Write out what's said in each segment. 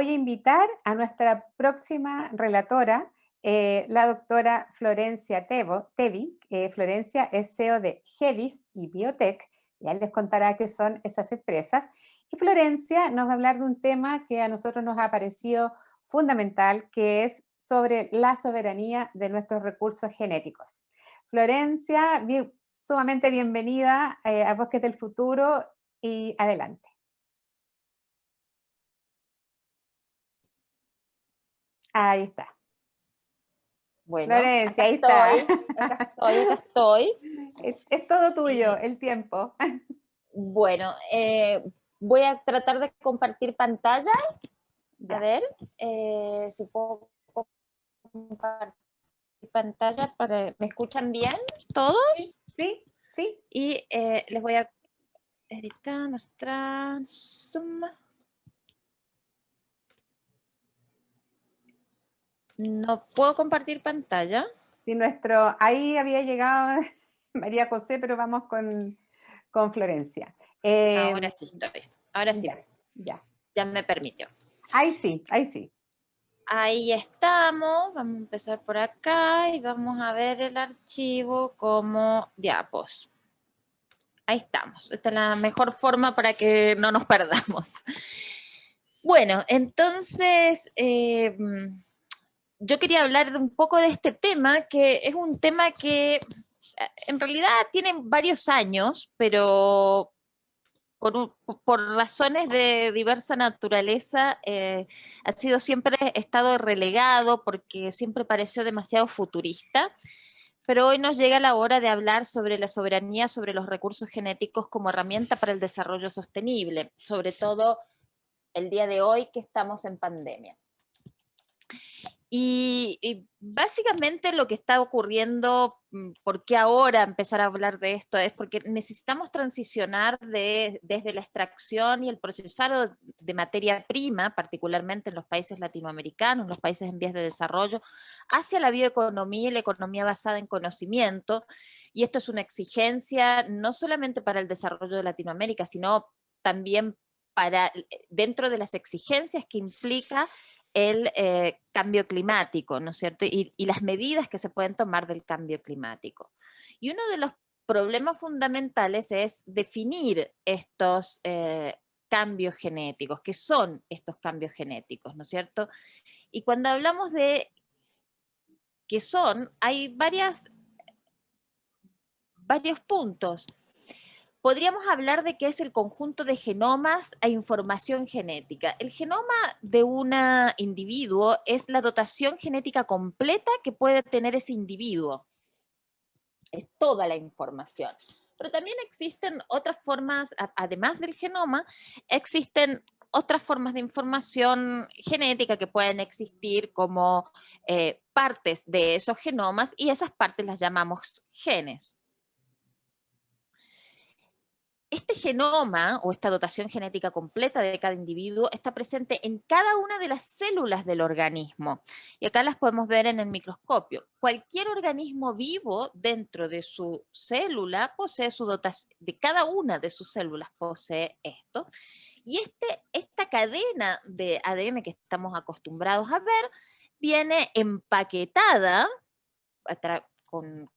voy a invitar a nuestra próxima relatora, la doctora Florencia Tevi. Florencia es CEO de Hevis y Biotech, ya les contará qué son esas empresas. Y Florencia nos va a hablar de un tema que a nosotros nos ha parecido fundamental, que es sobre la soberanía de nuestros recursos genéticos. Florencia, sumamente bienvenida a Bosques del Futuro y adelante. Ahí está. Bueno, Florencia, acá ahí está. estoy, acá estoy. Es todo tuyo, el tiempo. Bueno, voy a tratar de compartir pantalla. A Ya. ver si puedo compartir pantalla para... ¿Me escuchan bien todos? Sí, sí. Y les voy a editar, mostrar, zoom. No puedo compartir pantalla. Sí, ahí había llegado María José, pero vamos con Florencia. Ahora sí estoy. Ahora sí, Ya, ya. ya me permitió. Ahí sí, ahí sí. Ahí estamos, vamos a empezar por acá y vamos a ver el archivo como diapos. Ahí estamos, esta es la mejor forma para que no nos perdamos. Bueno, entonces yo quería hablar un poco de este tema, que es un tema que en realidad tiene varios años, pero por razones de diversa naturaleza, ha sido siempre estado relegado porque siempre pareció demasiado futurista, pero hoy nos llega la hora de hablar sobre la soberanía sobre los recursos genéticos como herramienta para el desarrollo sostenible, sobre todo el día de hoy que estamos en pandemia. Y básicamente lo que está ocurriendo, ¿por qué ahora empezar a hablar de esto? Es porque necesitamos transicionar desde la extracción y el procesado de materia prima, particularmente en los países latinoamericanos, los países en vías de desarrollo, hacia la bioeconomía y la economía basada en conocimiento. Y esto es una exigencia no solamente para el desarrollo de Latinoamérica, sino también dentro de las exigencias que implica el cambio climático, ¿no es cierto? Y las medidas que se pueden tomar del cambio climático. Y uno de los problemas fundamentales es definir estos cambios genéticos, ¿qué son estos cambios genéticos, ¿no es cierto? Y cuando hablamos de qué son, hay varios puntos. Podríamos hablar de qué es el conjunto de genomas e información genética. El genoma de un individuo es la dotación genética completa que puede tener ese individuo. Es toda la información. Pero también existen otras formas, además del genoma, existen otras formas de información genética que pueden existir como partes de esos genomas y esas partes las llamamos genes. Este genoma o esta dotación genética completa de cada individuo está presente en cada una de las células del organismo. Y acá las podemos ver en el microscopio. Cualquier organismo vivo dentro de su célula posee su dotación, de cada una de sus células posee esto. Y esta cadena de ADN que estamos acostumbrados a ver viene empaquetada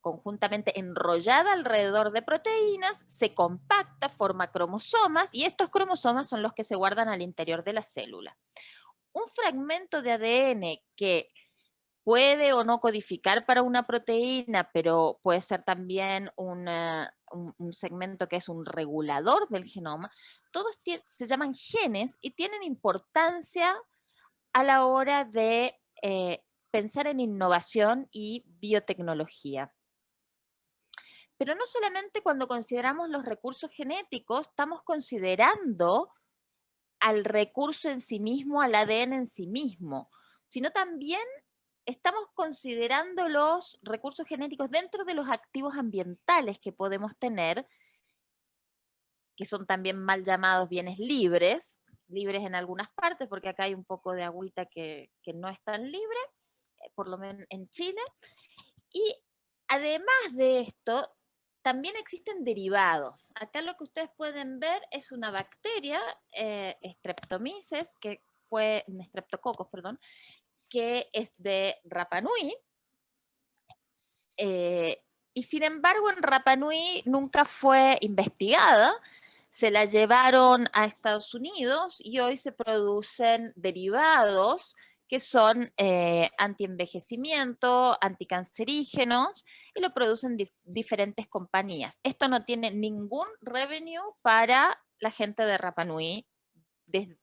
conjuntamente enrollada alrededor de proteínas, se compacta, forma cromosomas y estos cromosomas son los que se guardan al interior de la célula. Un fragmento de ADN que puede o no codificar para una proteína, pero puede ser también un segmento que es un regulador del genoma, todos se llaman genes y tienen importancia a la hora de pensar en innovación y biotecnología. Pero no solamente cuando consideramos los recursos genéticos, estamos considerando al recurso en sí mismo, al ADN en sí mismo, sino también estamos considerando los recursos genéticos dentro de los activos ambientales que podemos tener, que son también mal llamados bienes libres, libres en algunas partes, porque acá hay un poco de agüita que no es tan libre, por lo menos en Chile. Y además de esto, también existen derivados. Acá lo que ustedes pueden ver es una bacteria, Streptomyces, que Streptococcus, perdón, que es de Rapa Nui. Y sin embargo, en Rapa Nui nunca fue investigada. Se la llevaron a Estados Unidos y hoy se producen derivados que son antienvejecimiento, anticancerígenos, y lo producen diferentes compañías. Esto no tiene ningún revenue para la gente de Rapa Nui, desde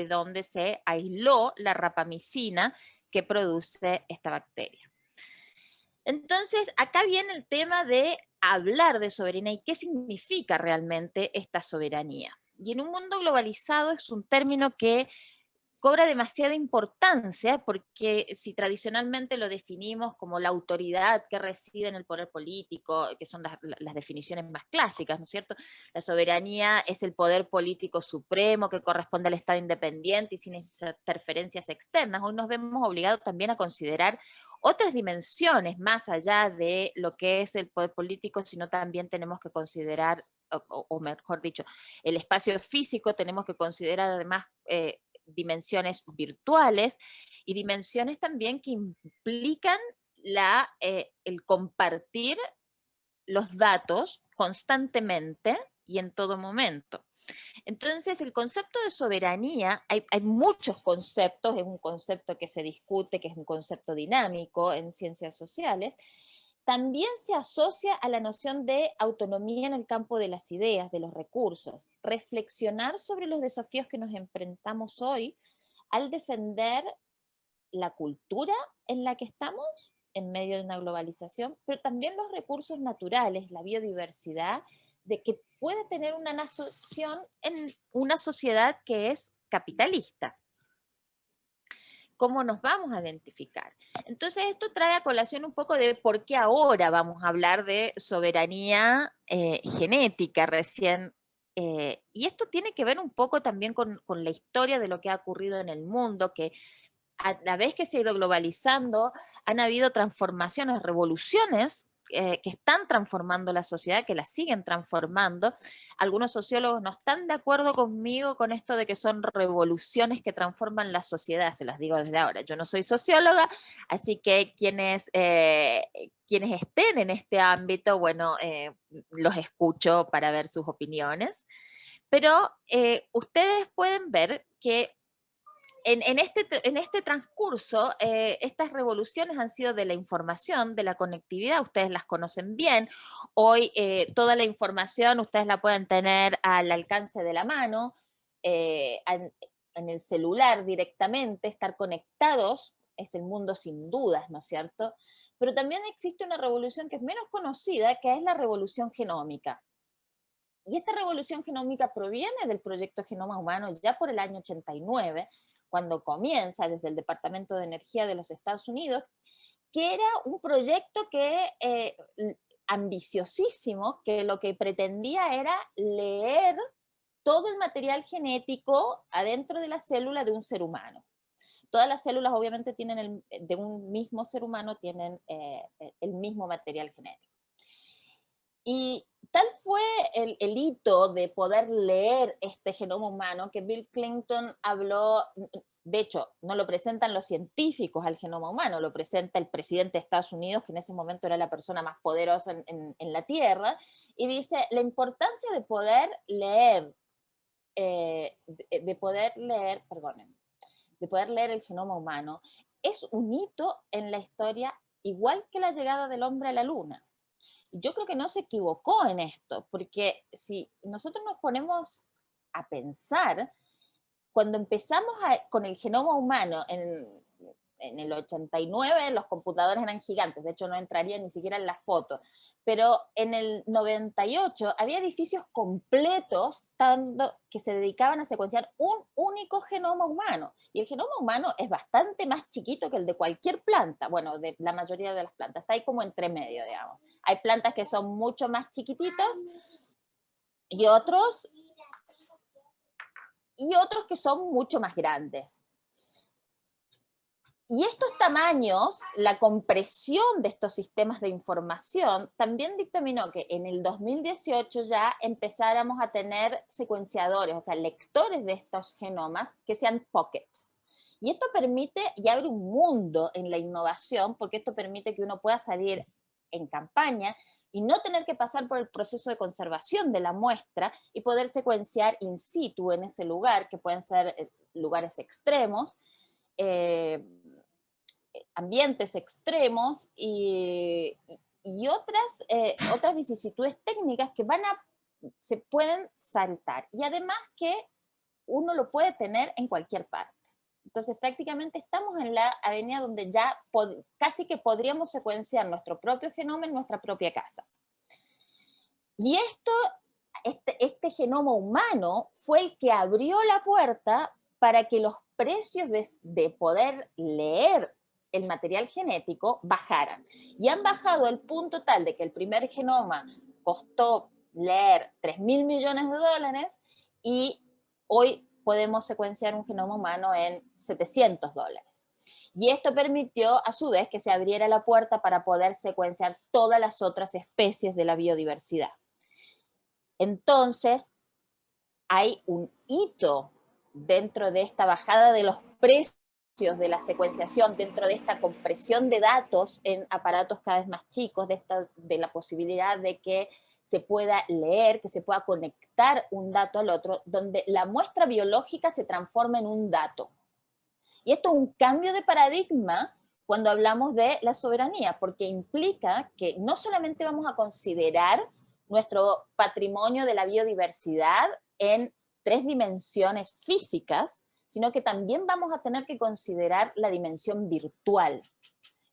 donde se aisló la rapamicina que produce esta bacteria. Entonces, acá viene el tema de hablar de soberanía y qué significa realmente esta soberanía. Y en un mundo globalizado es un término que cobra demasiada importancia porque si tradicionalmente lo definimos como la autoridad que reside en el poder político, que son las definiciones más clásicas, ¿no es cierto? La soberanía es el poder político supremo que corresponde al Estado independiente y sin interferencias externas. Hoy nos vemos obligados también a considerar otras dimensiones más allá de lo que es el poder político, sino también tenemos que considerar, o mejor dicho, el espacio físico, tenemos que considerar además dimensiones virtuales y dimensiones también que implican el compartir los datos constantemente y en todo momento. Entonces, el concepto de soberanía, hay muchos conceptos, es un concepto que se discute, que es un concepto dinámico en ciencias sociales, también se asocia a la noción de autonomía en el campo de las ideas, de los recursos. Reflexionar sobre los desafíos que nos enfrentamos hoy al defender la cultura en la que estamos en medio de una globalización, pero también los recursos naturales, la biodiversidad, de que puede tener una nación en una sociedad que es capitalista. ¿Cómo nos vamos a identificar? Entonces esto trae a colación un poco de por qué ahora vamos a hablar de soberanía genética recién. Y esto tiene que ver un poco también con la historia de lo que ha ocurrido en el mundo, que a la vez que se ha ido globalizando, han habido transformaciones, revoluciones que están transformando la sociedad, que la siguen transformando. Algunos sociólogos no están de acuerdo conmigo con esto de que son revoluciones que transforman la sociedad, se las digo desde ahora. Yo no soy socióloga, así que quienes estén en este ámbito, bueno, los escucho para ver sus opiniones. Pero ustedes pueden ver que en este transcurso, estas revoluciones han sido de la información, de la conectividad, ustedes las conocen bien. Hoy toda la información ustedes la pueden tener al alcance de la mano, en el celular directamente, estar conectados, es el mundo sin dudas, ¿no es cierto? Pero también existe una revolución que es menos conocida, que es la revolución genómica. Y esta revolución genómica proviene del proyecto Genoma Humano ya por el año 89, cuando comienza desde el Departamento de Energía de los Estados Unidos, que era un proyecto ambiciosísimo, que lo que pretendía era leer todo el material genético adentro de la célula de un ser humano. Todas las células obviamente de un mismo ser humano tienen el mismo material genético. Y tal fue el hito de poder leer este genoma humano que Bill Clinton habló. De hecho, no lo presentan los científicos al genoma humano, lo presenta el presidente de Estados Unidos, que en ese momento era la persona más poderosa en la Tierra, y dice la importancia de poder leer, de poder leer el genoma humano es un hito en la historia, igual que la llegada del hombre a la Luna. Yo creo que no se equivocó en esto, porque si nosotros nos ponemos a pensar, cuando empezamos con el genoma humano en el 89, los computadores eran gigantes, de hecho no entraría ni siquiera en la foto, pero en el 98 había edificios completos que se dedicaban a secuenciar un único genoma humano, y el genoma humano es bastante más chiquito que el de cualquier planta, bueno, de la mayoría de las plantas, está ahí como entre medio, digamos. Hay plantas que son mucho más chiquititas y otros que son mucho más grandes. Y estos tamaños, la compresión de estos sistemas de información, también dictaminó que en el 2018 ya empezáramos a tener secuenciadores, o sea, lectores de estos genomas que sean pockets. Y esto permite y abre un mundo en la innovación, porque esto permite que uno pueda salir en campaña y no tener que pasar por el proceso de conservación de la muestra y poder secuenciar in situ en ese lugar, que pueden ser lugares extremos, eh, ambientes extremos y otras vicisitudes técnicas que se pueden saltar. Y además que uno lo puede tener en cualquier parte. Entonces prácticamente estamos en la avenida donde ya casi que podríamos secuenciar nuestro propio genoma en nuestra propia casa. Y este genoma humano fue el que abrió la puerta para que los precios de poder leer el material genético bajaran. Y han bajado al punto tal de que el primer genoma costó leer $3.000 millones y hoy podemos secuenciar un genoma humano en $700. Y esto permitió, a su vez, que se abriera la puerta para poder secuenciar todas las otras especies de la biodiversidad. Entonces, hay un hito dentro de esta bajada de los precios de la secuenciación, dentro de esta compresión de datos en aparatos cada vez más chicos, de la posibilidad de que se pueda leer, que se pueda conectar un dato al otro, donde la muestra biológica se transforma en un dato. Y esto es un cambio de paradigma cuando hablamos de la soberanía, porque implica que no solamente vamos a considerar nuestro patrimonio de la biodiversidad en 3 dimensiones físicas, sino que también vamos a tener que considerar la dimensión virtual,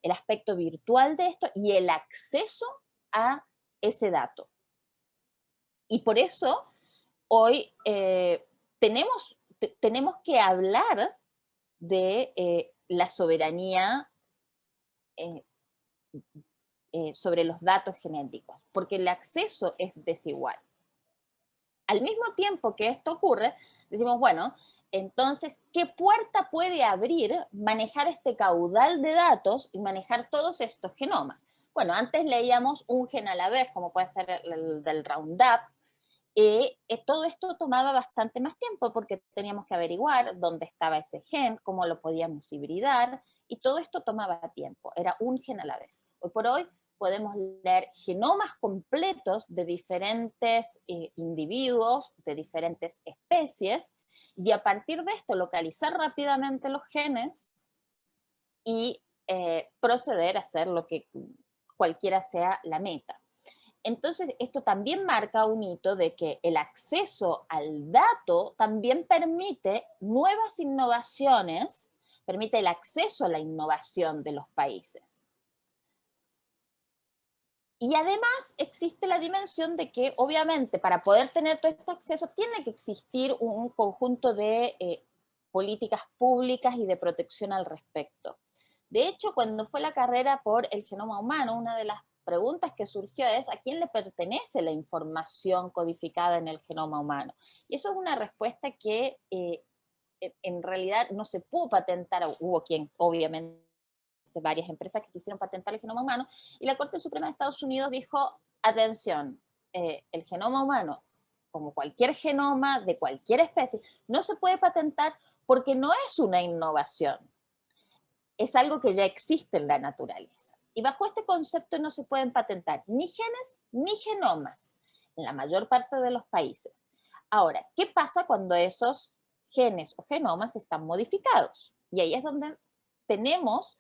el aspecto virtual de esto y el acceso a ese dato. Y por eso hoy tenemos que hablar de la soberanía sobre los datos genéticos, porque el acceso es desigual. Al mismo tiempo que esto ocurre, decimos, bueno, entonces, ¿qué puerta puede abrir manejar este caudal de datos y manejar todos estos genomas? Bueno, antes leíamos un gen a la vez, como puede ser el del Roundup, todo esto tomaba bastante más tiempo porque teníamos que averiguar dónde estaba ese gen, cómo lo podíamos hibridar, y todo esto tomaba tiempo, era un gen a la vez. Hoy por hoy podemos leer genomas completos de diferentes individuos, de diferentes especies, y a partir de esto localizar rápidamente los genes y proceder a hacer lo que cualquiera sea la meta. Entonces, esto también marca un hito de que el acceso al dato también permite nuevas innovaciones, permite el acceso a la innovación de los países. Y además existe la dimensión de que, obviamente, para poder tener todo este acceso, tiene que existir un conjunto de políticas públicas y de protección al respecto. De hecho, cuando fue la carrera por el genoma humano, una de las preguntas que surgió es ¿a quién le pertenece la información codificada en el genoma humano? Y eso es una respuesta que en realidad no se pudo patentar, hubo quien obviamente varias empresas que quisieron patentar el genoma humano, y la Corte Suprema de Estados Unidos dijo, atención, el genoma humano, como cualquier genoma de cualquier especie, no se puede patentar porque no es una innovación, es algo que ya existe en la naturaleza. Y bajo este concepto no se pueden patentar ni genes ni genomas en la mayor parte de los países. Ahora, ¿qué pasa cuando esos genes o genomas están modificados? Y ahí es donde tenemos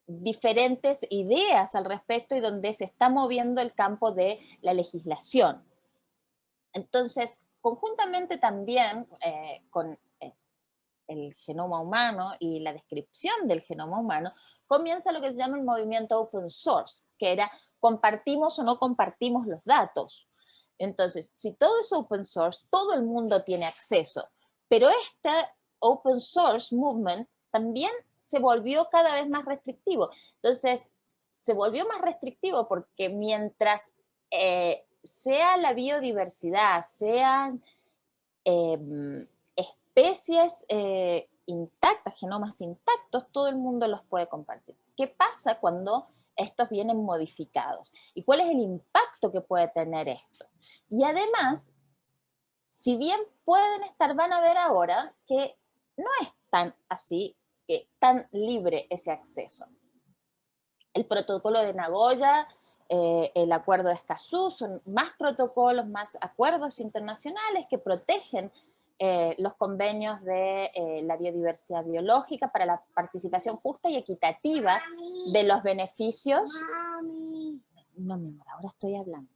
diferentes ideas al respecto y donde se está moviendo el campo de la legislación. Entonces, conjuntamente también con el genoma humano y la descripción del genoma humano, comienza lo que se llama el movimiento open source, que era compartimos o no compartimos los datos. Entonces, si todo es open source, todo el mundo tiene acceso, pero este open source movement también se volvió cada vez más restrictivo. Entonces, se volvió más restrictivo porque mientras sea la biodiversidad, sean especies intactas, genomas intactos, todo el mundo los puede compartir. ¿Qué pasa cuando estos vienen modificados? ¿Y cuál es el impacto que puede tener esto? Y además, Si bien pueden estar, van a ver ahora que no es tan así, tan libre ese acceso. El protocolo de Nagoya, el acuerdo de Escazú, son más protocolos, más acuerdos internacionales que protegen los convenios de la biodiversidad biológica para la participación justa y equitativa de los beneficios. No, mi amor, ahora estoy hablando.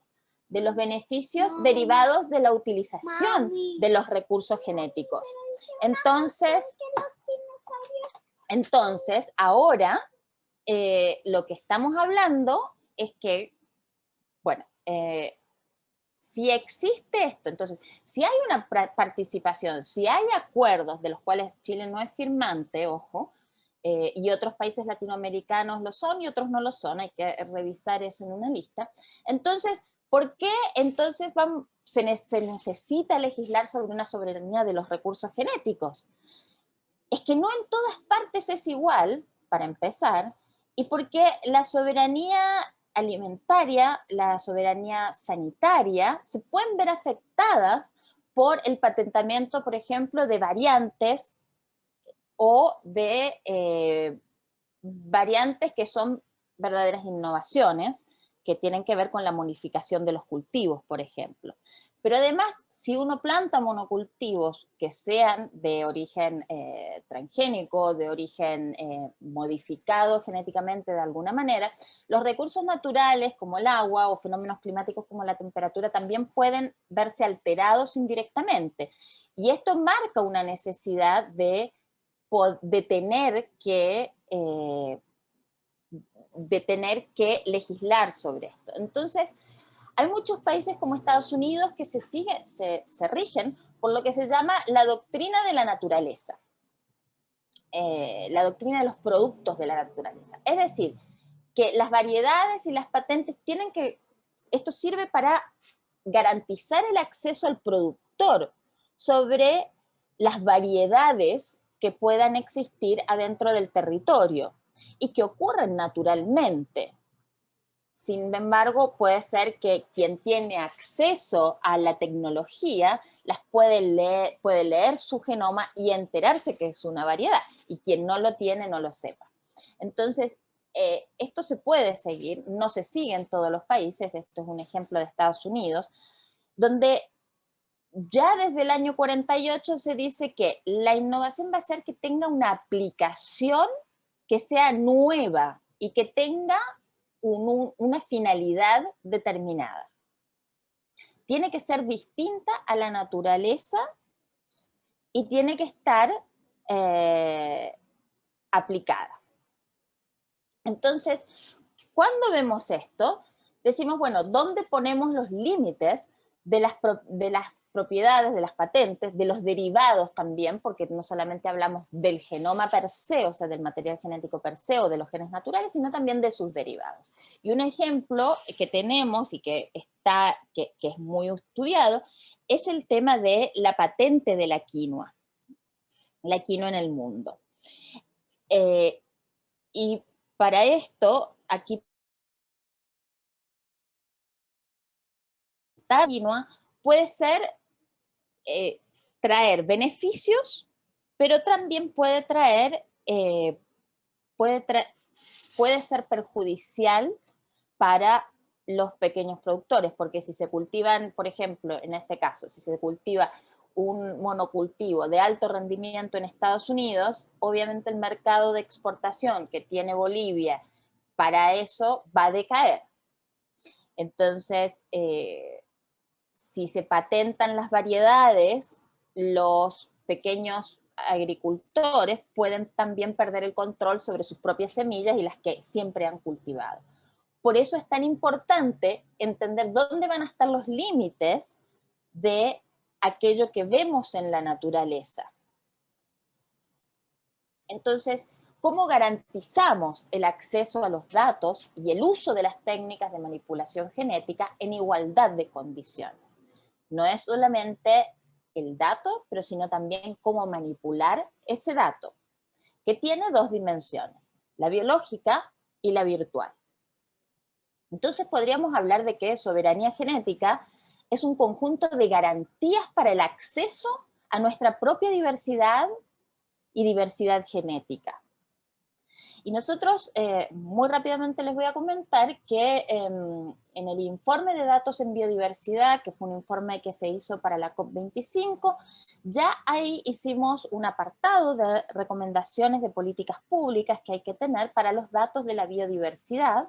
De los beneficios derivados de la utilización de los recursos genéticos. Entonces ahora lo que estamos hablando es que, bueno, si existe esto, entonces, si hay una participación, si hay acuerdos de los cuales Chile no es firmante, ojo, y otros países latinoamericanos lo son y otros no lo son, hay que revisar eso en una lista. Entonces, ¿por qué entonces se necesita legislar sobre una soberanía de los recursos genéticos? Es que no en todas partes es igual, para empezar, y porque la soberanía alimentaria, la soberanía sanitaria, se pueden ver afectadas por el patentamiento, por ejemplo, de variantes o de variantes que son verdaderas innovaciones, que tienen que ver con la modificación de los cultivos, por ejemplo. Pero además, si uno planta monocultivos que sean de origen transgénico, de origen modificado genéticamente de alguna manera, los recursos naturales como el agua o fenómenos climáticos como la temperatura también pueden verse alterados indirectamente. Y esto marca una necesidad de tener que legislar sobre esto. Entonces, hay muchos países como Estados Unidos que se rigen por lo que se llama la doctrina de la naturaleza, la doctrina de los productos de la naturaleza. Es decir, que las variedades y las patentes esto sirve para garantizar el acceso al productor sobre las variedades que puedan existir adentro del territorio y que ocurren naturalmente. Sin embargo, puede ser que quien tiene acceso a la tecnología puede leer su genoma y enterarse que es una variedad, y quien no lo tiene no lo sepa. Entonces, esto se puede seguir, no se sigue en todos los países, esto es un ejemplo de Estados Unidos, donde ya desde el año 48 se dice que la innovación va a ser que tenga una aplicación que sea nueva y que tenga una finalidad determinada. Tiene que ser distinta a la naturaleza y tiene que estar aplicada. Entonces, cuando vemos esto, decimos, bueno, ¿dónde ponemos los límites de las propiedades, de las patentes, de los derivados también, porque no solamente hablamos del genoma per se, o sea, del material genético per se o de los genes naturales, sino también de sus derivados? Y un ejemplo que tenemos y que es muy estudiado es el tema de la patente de la quinoa en el mundo. Y para esto, aquí la quinoa puede ser traer beneficios, pero también puede ser perjudicial para los pequeños productores, porque si se cultivan, por ejemplo, en este caso, si se cultiva un monocultivo de alto rendimiento en Estados Unidos, obviamente el mercado de exportación que tiene Bolivia para eso va a decaer. Entonces, si se patentan las variedades, los pequeños agricultores pueden también perder el control sobre sus propias semillas y las que siempre han cultivado. Por eso es tan importante entender dónde van a estar los límites de aquello que vemos en la naturaleza. Entonces, ¿cómo garantizamos el acceso a los datos y el uso de las técnicas de manipulación genética en igualdad de condiciones? No es solamente el dato, pero sino también cómo manipular ese dato, que tiene dos dimensiones, la biológica y la virtual. Entonces podríamos hablar de que soberanía genética es un conjunto de garantías para el acceso a nuestra propia diversidad y diversidad genética. Y nosotros, muy rápidamente les voy a comentar que en el informe de datos en biodiversidad, que fue un informe que se hizo para la COP25, ya ahí hicimos un apartado de recomendaciones de políticas públicas que hay que tener para los datos de la biodiversidad,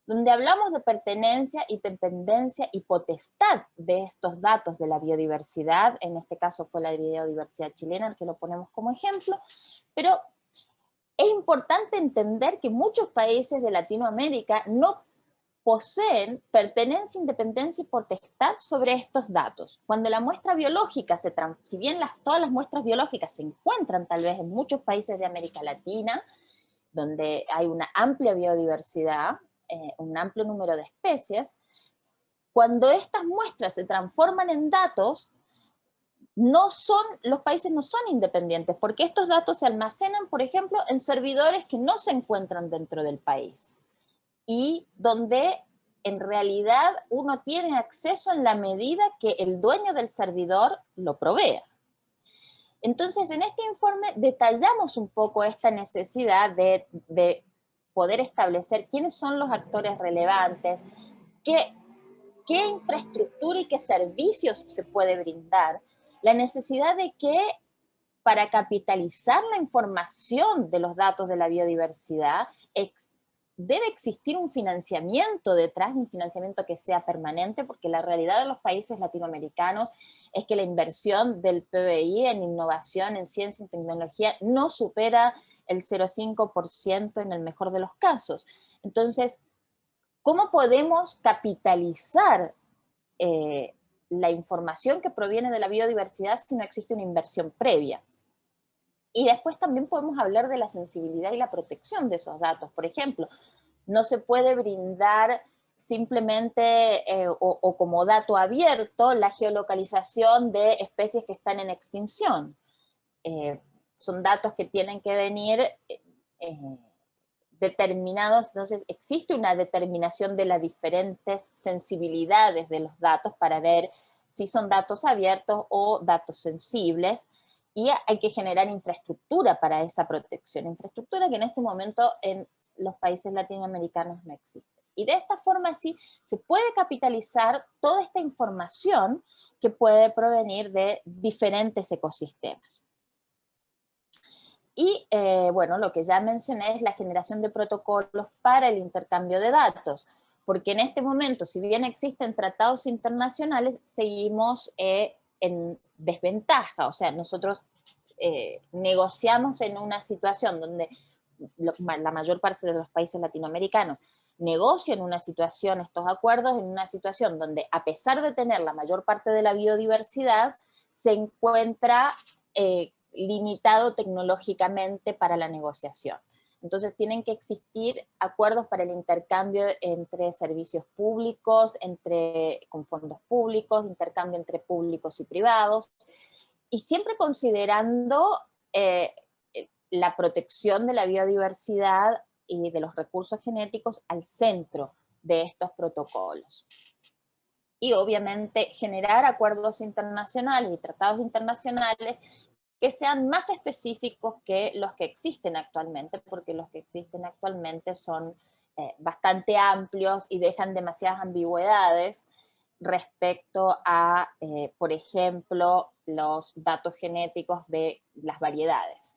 donde hablamos de pertenencia y dependencia y potestad de estos datos de la biodiversidad. En este caso fue la biodiversidad chilena, el que lo ponemos como ejemplo, pero es importante entender que muchos países de Latinoamérica no poseen pertenencia, independencia y potestad sobre estos datos. Cuando la muestra biológica, si bien todas las muestras biológicas se encuentran tal vez en muchos países de América Latina, donde hay una amplia biodiversidad, un amplio número de especies, cuando estas muestras se transforman en datos, los países no son independientes, porque estos datos se almacenan, por ejemplo, en servidores que no se encuentran dentro del país, y donde en realidad uno tiene acceso en la medida que el dueño del servidor lo provea. Entonces, en este informe detallamos un poco esta necesidad de poder establecer quiénes son los actores relevantes, qué infraestructura y qué servicios se puede brindar, la necesidad de que para capitalizar la información de los datos de la biodiversidad debe existir un financiamiento detrás, un financiamiento que sea permanente, porque la realidad de los países latinoamericanos es que la inversión del PBI en innovación, en ciencia y tecnología no supera el 0,5% en el mejor de los casos. Entonces, ¿cómo podemos capitalizar la información que proviene de la biodiversidad si no existe una inversión previa? Y después también podemos hablar de la sensibilidad y la protección de esos datos. Por ejemplo, no se puede brindar simplemente o como dato abierto la geolocalización de especies que están en extinción. Son datos que tienen que venir determinados, entonces existe una determinación de las diferentes sensibilidades de los datos para ver si son datos abiertos o datos sensibles, y hay que generar infraestructura para esa protección, infraestructura que en este momento en los países latinoamericanos no existe. Y de esta forma sí se puede capitalizar toda esta información que puede provenir de diferentes ecosistemas. Y bueno, lo que ya mencioné es la generación de protocolos para el intercambio de datos, porque en este momento, si bien existen tratados internacionales, seguimos en desventaja. O sea, nosotros negociamos en una situación donde la mayor parte de los países latinoamericanos negocian una situación, estos acuerdos, en una situación donde, a pesar de tener la mayor parte de la biodiversidad, se encuentra limitado tecnológicamente para la negociación. Entonces tienen que existir acuerdos para el intercambio entre servicios públicos, con fondos públicos, intercambio entre públicos y privados, y siempre considerando la protección de la biodiversidad y de los recursos genéticos al centro de estos protocolos. Y obviamente generar acuerdos internacionales y tratados internacionales que sean más específicos que los que existen actualmente, porque los que existen actualmente son bastante amplios y dejan demasiadas ambigüedades respecto a, por ejemplo, los datos genéticos de las variedades.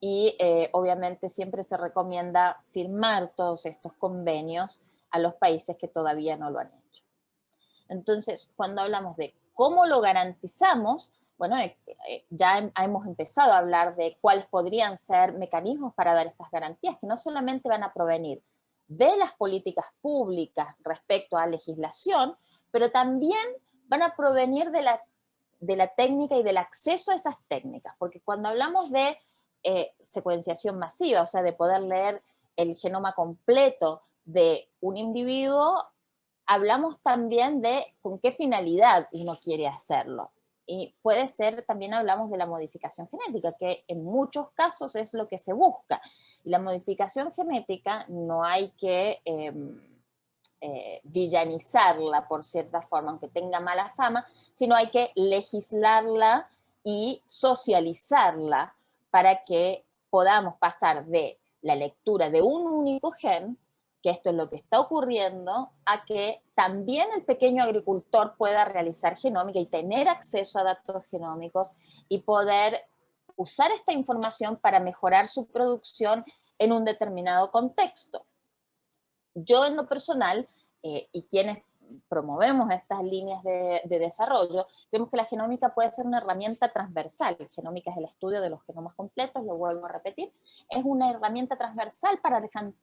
Y obviamente siempre se recomienda firmar todos estos convenios a los países que todavía no lo han hecho. Entonces, cuando hablamos de cómo lo garantizamos, bueno, ya hemos empezado a hablar de cuáles podrían ser mecanismos para dar estas garantías, que no solamente van a provenir de las políticas públicas respecto a legislación, pero también van a provenir de la técnica y del acceso a esas técnicas, porque cuando hablamos de secuenciación masiva, o sea, de poder leer el genoma completo de un individuo, hablamos también de con qué finalidad uno quiere hacerlo. Y puede ser, también hablamos de la modificación genética, que en muchos casos es lo que se busca. Y la modificación genética no hay que villanizarla por cierta forma, aunque tenga mala fama, sino hay que legislarla y socializarla para que podamos pasar de la lectura de un único gen, que esto es lo que está ocurriendo, a que también el pequeño agricultor pueda realizar genómica y tener acceso a datos genómicos y poder usar esta información para mejorar su producción en un determinado contexto. Yo en lo personal, y quienes promovemos estas líneas de desarrollo, vemos que la genómica puede ser una herramienta transversal. Genómica es el estudio de los genomas completos, lo vuelvo a repetir, es una herramienta transversal para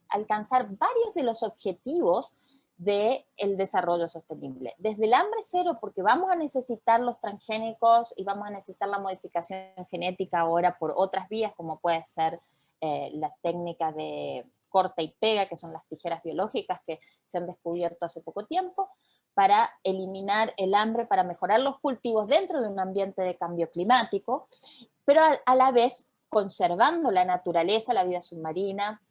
alcanzar varios de los objetivos del desarrollo sostenible. Desde el hambre cero, porque vamos a necesitar los transgénicos y vamos a necesitar la modificación genética ahora por otras vías, como puede ser las técnicas de corta y pega, que son las tijeras biológicas que se han descubierto hace poco tiempo, para eliminar el hambre, para mejorar los cultivos dentro de un ambiente de cambio climático, pero a la vez conservando la naturaleza, la vida submarina,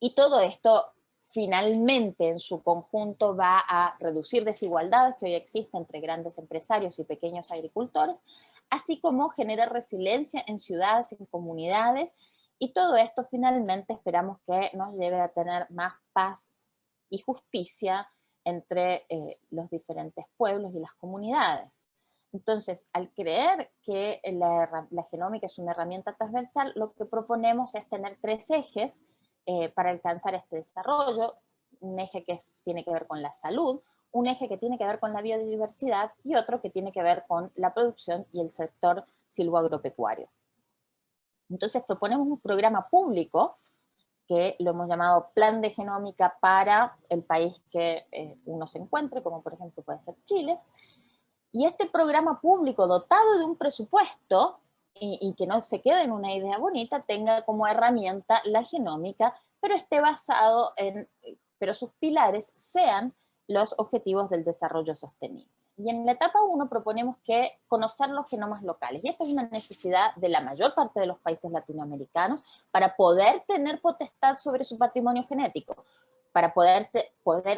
y todo esto finalmente en su conjunto va a reducir desigualdades que hoy existen entre grandes empresarios y pequeños agricultores, así como generar resiliencia en ciudades, en comunidades, y todo esto finalmente esperamos que nos lleve a tener más paz y justicia entre los diferentes pueblos y las comunidades. Entonces, al creer que la genómica es una herramienta transversal, lo que proponemos es tener 3 ejes para alcanzar este desarrollo: un eje que tiene que ver con la salud, un eje que tiene que ver con la biodiversidad y otro que tiene que ver con la producción y el sector silvoagropecuario. Entonces proponemos un programa público que lo hemos llamado Plan de Genómica para el país que uno se encuentre, como por ejemplo puede ser Chile, y este programa público dotado de un presupuesto y que no se quede en una idea bonita, tenga como herramienta la genómica, pero esté basado pero sus pilares sean los objetivos del desarrollo sostenible. Y en la etapa 1 proponemos que conocer los genomas locales, y esto es una necesidad de la mayor parte de los países latinoamericanos para poder tener potestad sobre su patrimonio genético, para poder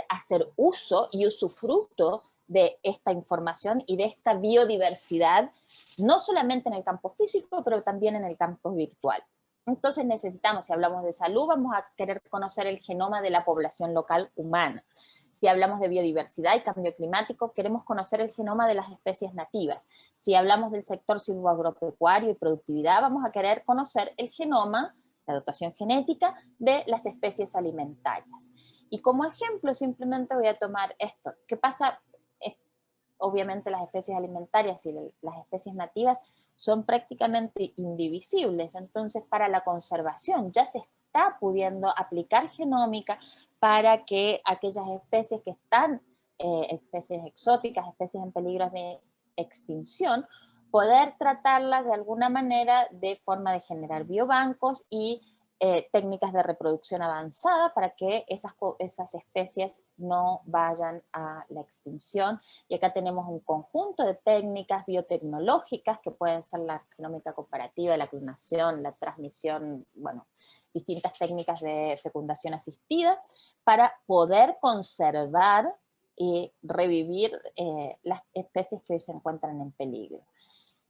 hacer uso y usufructo de esta información y de esta biodiversidad, no solamente en el campo físico, pero también en el campo virtual. Entonces necesitamos, si hablamos de salud, vamos a querer conocer el genoma de la población local humana. Si hablamos de biodiversidad y cambio climático, queremos conocer el genoma de las especies nativas. Si hablamos del sector silvoagropecuario y productividad, vamos a querer conocer el genoma, la dotación genética de las especies alimentarias. Y como ejemplo, simplemente voy a tomar esto. ¿Qué pasa? Obviamente las especies alimentarias y las especies nativas son prácticamente indivisibles, entonces para la conservación ya se está pudiendo aplicar genómica para que aquellas especies que están, especies exóticas, especies en peligro de extinción, poder tratarlas de alguna manera de forma de generar biobancos y técnicas de reproducción avanzada para que esas especies no vayan a la extinción. Y acá tenemos un conjunto de técnicas biotecnológicas que pueden ser la genómica comparativa, la clonación, la transmisión, bueno, distintas técnicas de fecundación asistida para poder conservar y revivir las especies que hoy se encuentran en peligro.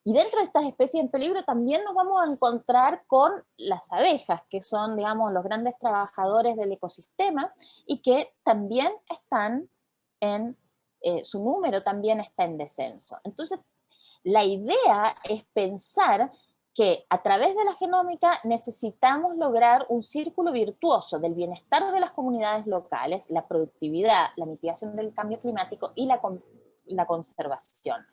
Y dentro de estas especies en peligro también nos vamos a encontrar con las abejas, que son, digamos, los grandes trabajadores del ecosistema y que también están su número también está en descenso. Entonces, la idea es pensar que a través de la genómica necesitamos lograr un círculo virtuoso del bienestar de las comunidades locales, la productividad, la mitigación del cambio climático y la conservación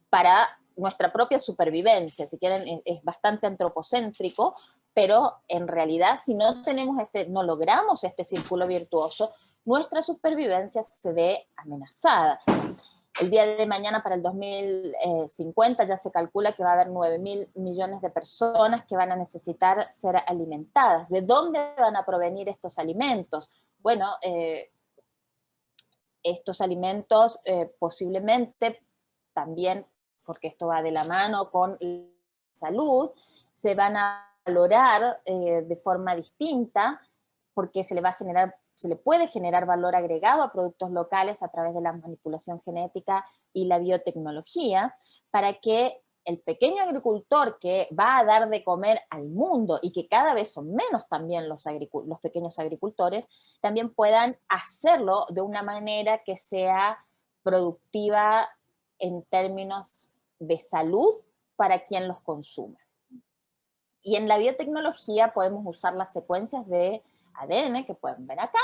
para nuestra propia supervivencia. Si quieren, es bastante antropocéntrico, pero en realidad si no logramos este círculo virtuoso, nuestra supervivencia se ve amenazada. El día de mañana, para el 2050, ya se calcula que va a haber 9.000 millones de personas que van a necesitar ser alimentadas. ¿De dónde van a provenir estos alimentos? Bueno, estos alimentos posiblemente también, porque esto va de la mano con la salud, se van a valorar de forma distinta, porque se le va a generar se le puede generar valor agregado a productos locales a través de la manipulación genética y la biotecnología, para que el pequeño agricultor que va a dar de comer al mundo, y que cada vez son menos también los pequeños agricultores, también puedan hacerlo de una manera que sea productiva en términos de salud para quien los consume. Y en la biotecnología podemos usar las secuencias de ADN, que pueden ver acá,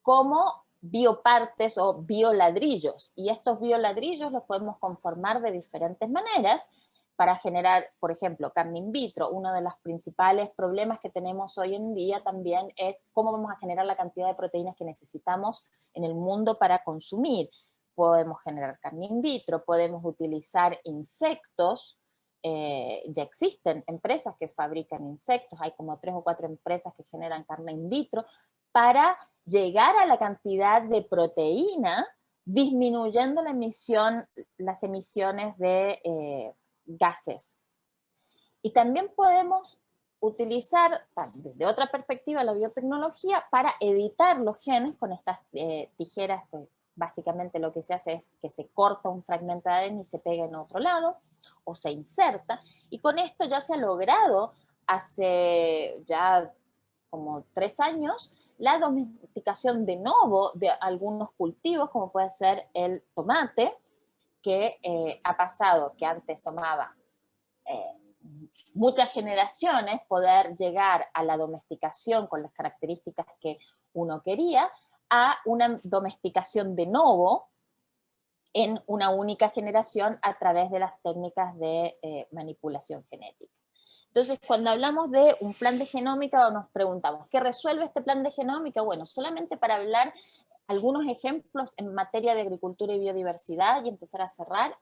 como biopartes o bioladrillos. Y estos bioladrillos los podemos conformar de diferentes maneras para generar, por ejemplo, carne in vitro. Uno de los principales problemas que tenemos hoy en día también es cómo vamos a generar la cantidad de proteínas que necesitamos en el mundo para consumir. Podemos generar carne in vitro, podemos utilizar insectos. Ya existen empresas que fabrican insectos, hay como 3 o 4 empresas que generan carne in vitro, para llegar a la cantidad de proteína, disminuyendo las emisiones de gases. Y también podemos utilizar, desde otra perspectiva, la biotecnología para editar los genes con estas tijeras, que básicamente lo que se hace es que se corta un fragmento de ADN y se pega en otro lado, o se inserta, y con esto ya se ha logrado hace ya como 3 años la domesticación de novo de algunos cultivos, como puede ser el tomate, que ha pasado que antes tomaba muchas generaciones poder llegar a la domesticación con las características que uno quería, a una domesticación de novo en una única generación a través de las técnicas de manipulación genética. Entonces, cuando hablamos de un plan de genómica, nos preguntamos, ¿qué resuelve este plan de genómica? Bueno, solamente para hablar algunos ejemplos en materia de agricultura y biodiversidad y empezar a cerrar,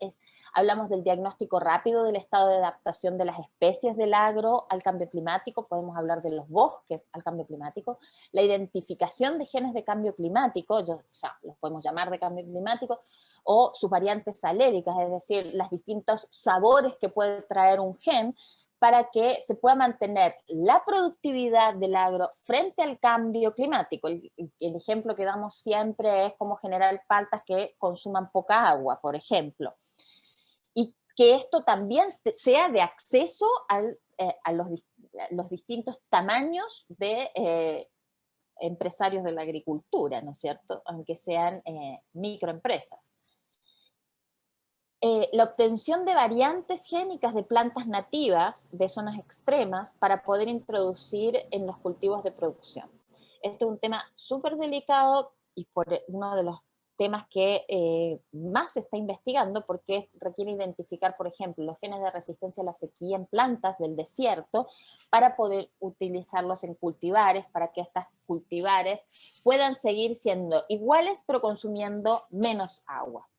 hablamos del diagnóstico rápido del estado de adaptación de las especies del agro al cambio climático, podemos hablar de los bosques al cambio climático, la identificación de genes de cambio climático, o sea, los podemos llamar de cambio climático, o sus variantes aléricas, es decir, los distintos sabores que puede traer un gen, para que se pueda mantener la productividad del agro frente al cambio climático. El ejemplo que damos siempre es cómo generar paltas que consuman poca agua, por ejemplo. Y que esto también sea de acceso a los distintos tamaños de empresarios de la agricultura, ¿no es cierto? Aunque sean microempresas. La obtención de variantes génicas de plantas nativas de zonas extremas para poder introducir en los cultivos de producción. Este es un tema súper delicado y uno de los temas que más se está investigando, porque requiere identificar, por ejemplo, los genes de resistencia a la sequía en plantas del desierto para poder utilizarlos en cultivares, para que estas cultivares puedan seguir siendo iguales pero consumiendo menos agua.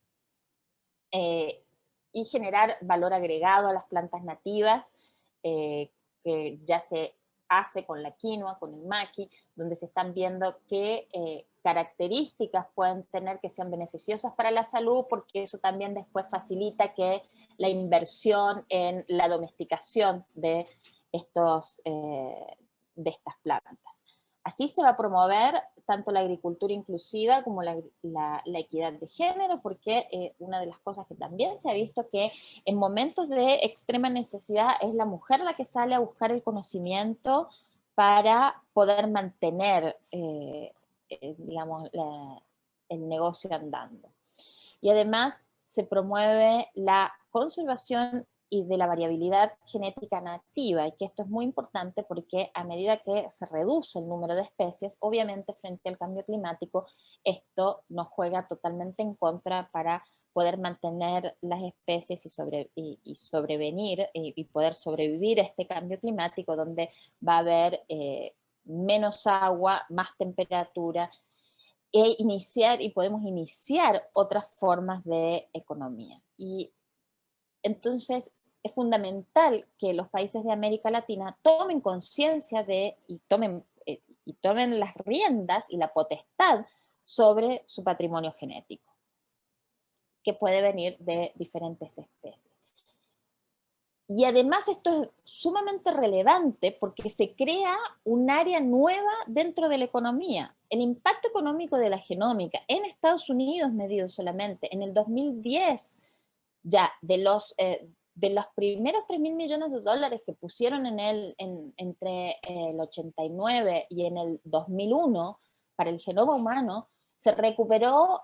Y generar valor agregado a las plantas nativas, que ya se hace con la quinoa, con el maqui, donde se están viendo qué características pueden tener que sean beneficiosas para la salud, porque eso también después facilita que la inversión en la domesticación de estas plantas. Así se va a promover tanto la agricultura inclusiva como la equidad de género, porque una de las cosas que también se ha visto que en momentos de extrema necesidad es la mujer la que sale a buscar el conocimiento para poder mantener, digamos, el negocio andando. Y además se promueve la conservación y de la variabilidad genética nativa, y que esto es muy importante porque a medida que se reduce el número de especies, obviamente frente al cambio climático, esto nos juega totalmente en contra para poder mantener las especies y sobrevenir y poder sobrevivir a este cambio climático, donde va a haber menos agua, más temperatura, y podemos iniciar otras formas de economía. Y entonces es fundamental que los países de América Latina tomen conciencia y tomen las riendas y la potestad sobre su patrimonio genético, que puede venir de diferentes especies. Y además esto es sumamente relevante porque se crea un área nueva dentro de la economía. El impacto económico de la genómica en Estados Unidos, medido solamente en el 2010, ya de los primeros 3.000 millones de dólares que pusieron entre el 89 y en el 2001 para el genoma humano, se recuperó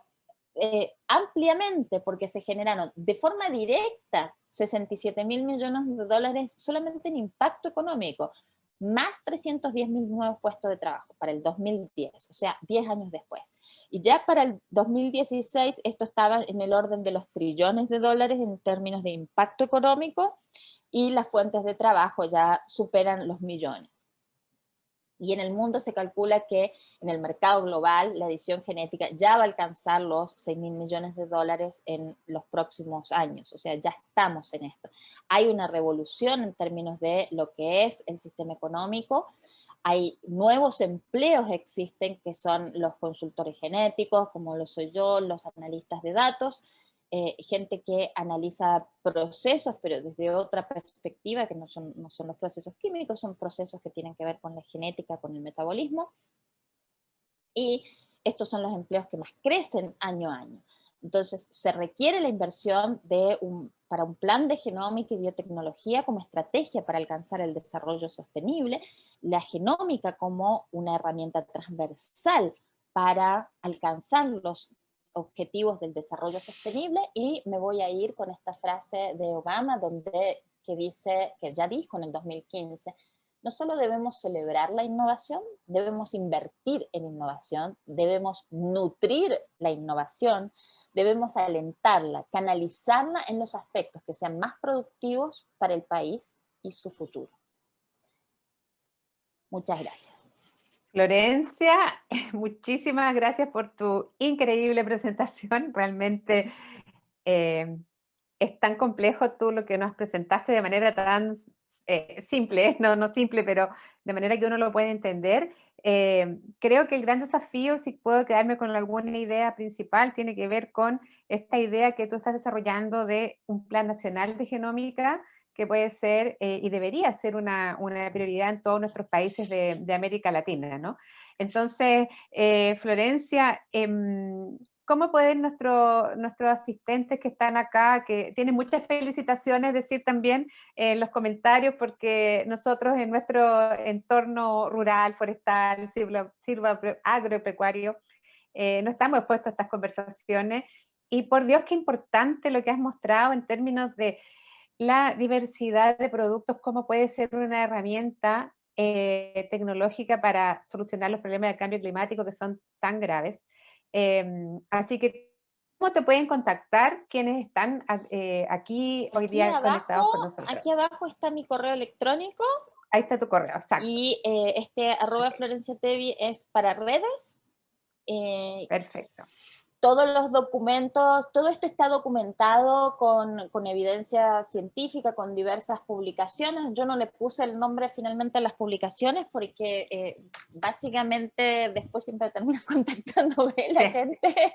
ampliamente porque se generaron de forma directa 67.000 millones de dólares solamente en impacto económico, más 310.000 nuevos puestos de trabajo para el 2010, o sea, 10 años después. Y ya para el 2016 esto estaba en el orden de los trillones de dólares en términos de impacto económico y las fuentes de trabajo ya superan los millones. Y en el mundo se calcula que en el mercado global la edición genética ya va a alcanzar los 6.000 millones de dólares en los próximos años. O sea, ya estamos en esto. Hay una revolución en términos de lo que es el sistema económico. Hay nuevos empleos existen que son los consultores genéticos, como lo soy yo, los analistas de datos, gente que analiza procesos, pero desde otra perspectiva, que no son los procesos químicos, son procesos que tienen que ver con la genética, con el metabolismo, y estos son los empleos que más crecen año a año. Entonces, se requiere la inversión para un plan de genómica y biotecnología como estrategia para alcanzar el desarrollo sostenible, la genómica como una herramienta transversal para alcanzar los objetivos del desarrollo sostenible, y me voy a ir con esta frase de Obama, que dice, que ya dijo en el 2015, no solo debemos celebrar la innovación, debemos invertir en innovación, debemos nutrir la innovación, debemos alentarla, canalizarla en los aspectos que sean más productivos para el país y su futuro. Muchas gracias. Florencia, muchísimas gracias por tu increíble presentación. Realmente es tan complejo tú lo que nos presentaste de manera tan simple, no simple, pero de manera que uno lo puede entender. Creo que el gran desafío, si puedo quedarme con alguna idea principal, tiene que ver con esta idea que tú estás desarrollando de un plan nacional de genómica que puede ser y debería ser una prioridad en todos nuestros países de América Latina, ¿no? Entonces, Florencia, ¿cómo pueden nuestros asistentes que están acá, que tienen muchas felicitaciones, decir también en los comentarios, porque nosotros en nuestro entorno rural, forestal, agropecuario, no estamos expuestos a estas conversaciones? Y por Dios, qué importante lo que has mostrado en términos de la diversidad de productos, cómo puede ser una herramienta tecnológica para solucionar los problemas de cambio climático que son tan graves. Así que, ¿cómo te pueden contactar quienes están aquí hoy día conectados con nosotros? Aquí abajo está mi correo electrónico. Ahí está tu correo, exacto. Y @FlorenciaTevi es para redes. Perfecto. Todos los documentos, todo esto está documentado con evidencia científica, con diversas publicaciones. Yo no le puse el nombre finalmente a las publicaciones porque básicamente después siempre termino contactándome la gente.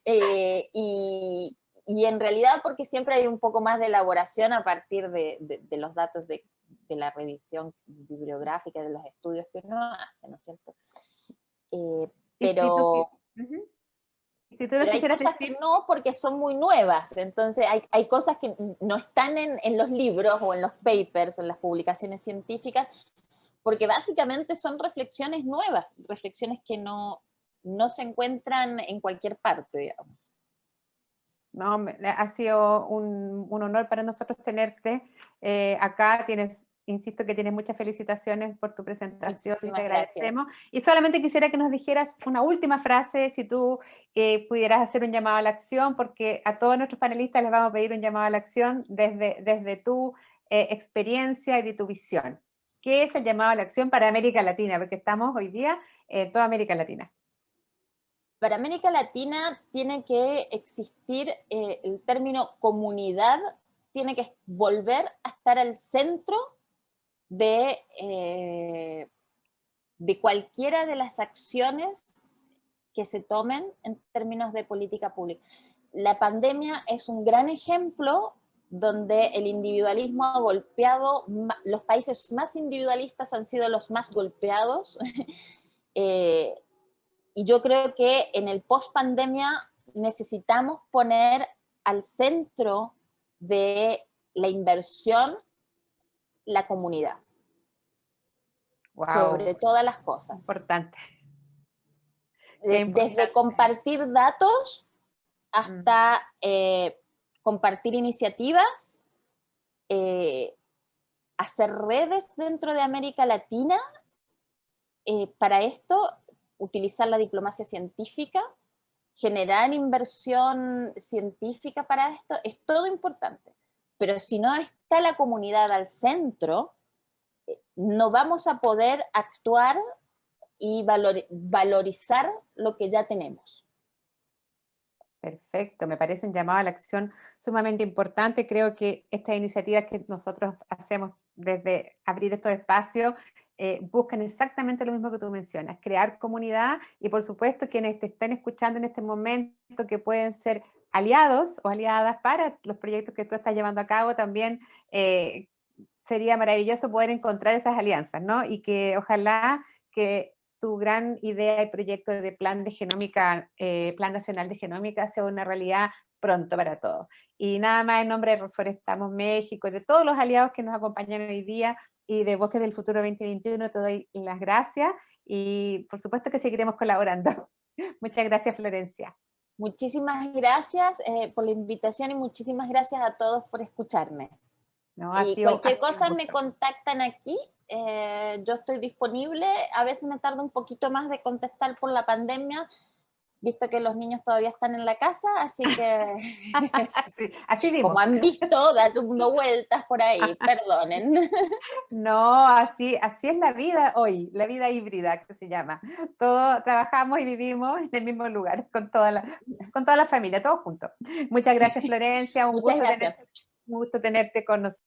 Y en realidad porque siempre hay un poco más de elaboración a partir de los datos de la revisión bibliográfica, de los estudios que uno hace, ¿no es cierto? Pero... Si pero hay cosas que no, porque son muy nuevas. Entonces hay cosas que no están en los libros o en los papers, en las publicaciones científicas, porque básicamente son reflexiones nuevas, reflexiones que no se encuentran en cualquier parte, digamos. No, ha sido un honor para nosotros tenerte acá. Insisto que tienes muchas felicitaciones por tu presentación y te agradecemos. Gracias. Y solamente quisiera que nos dijeras una última frase, si tú pudieras hacer un llamado a la acción, porque a todos nuestros panelistas les vamos a pedir un llamado a la acción desde tu experiencia y de tu visión. ¿Qué es el llamado a la acción para América Latina? Porque estamos hoy día en toda América Latina. Para América Latina tiene que existir el término comunidad, tiene que volver a estar al centro de cualquiera de las acciones que se tomen en términos de política pública. La pandemia es un gran ejemplo donde el individualismo ha golpeado, los países más individualistas han sido los más golpeados. Y yo creo que en el post-pandemia necesitamos poner al centro de la inversión la comunidad, Wow, sobre todas las cosas. importante. Qué Desde importante. compartir datos hasta compartir iniciativas, hacer redes dentro de América Latina. Para esto, utilizar la diplomacia científica, generar inversión científica para esto, es todo importante. Pero si no está la comunidad al centro, no vamos a poder actuar y valorizar lo que ya tenemos. Perfecto, me parece un llamado a la acción sumamente importante. Creo que estas iniciativas que nosotros hacemos desde abrir estos espacios buscan exactamente lo mismo que tú mencionas, crear comunidad y por supuesto quienes te estén escuchando en este momento que pueden ser aliados o aliadas para los proyectos que tú estás llevando a cabo también sería maravilloso poder encontrar esas alianzas, ¿no? Y que ojalá que tu gran idea y proyecto de plan de genómica, Plan Nacional de Genómica, sea una realidad pronto para todos. Y nada más en nombre de Reforestamos México, de todos los aliados que nos acompañan hoy día y de Bosques del Futuro 2021, te doy las gracias y por supuesto que seguiremos colaborando. Muchas gracias, Florencia. Muchísimas gracias por la invitación y muchísimas gracias a todos por escucharme. No, Y cualquier cosa me contactan aquí, yo estoy disponible, a veces me tarda un poquito más de contestar por la pandemia, visto que los niños todavía están en la casa, así que sí, así vimos. Como han visto, dando vueltas por ahí, perdonen. No, así es la vida hoy, la vida híbrida que se llama. Todos trabajamos y vivimos en el mismo lugar, con toda la familia, todos juntos. Muchas gracias, Florencia, Muchas gracias. un gusto tenerte con nosotros.